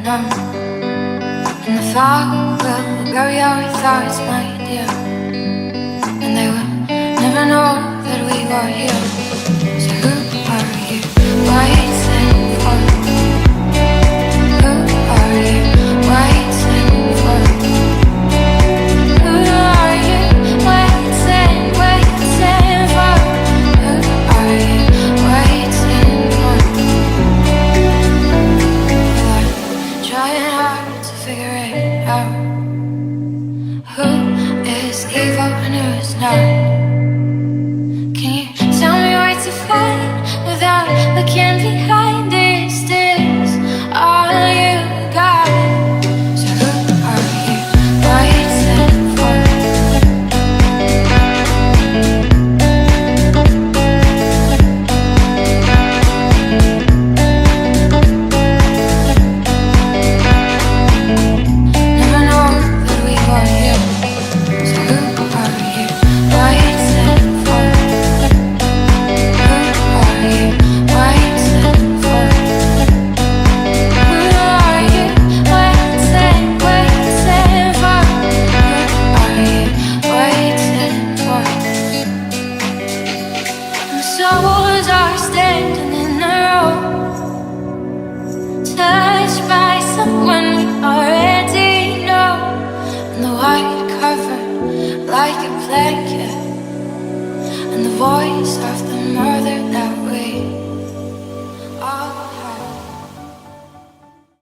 numb, and the fog will bury our thoughts, my dear, and they will never know that we were here. So who are you waiting for? Who are you waiting for? Who are you waiting for? Who are you waiting for? Well, I'm trying hard to figure it out. Who is evil and who is not? Can you tell me where to find without looking behind these tears? All you got. So who are you waiting for? Never know that we were here. So who are you waiting for? Who are you waiting for? Who are you waiting for? Who are you waiting for? And souls are standing in a row, touched by someone we already know. And the white cover like a blanket, and the voice of the mother that we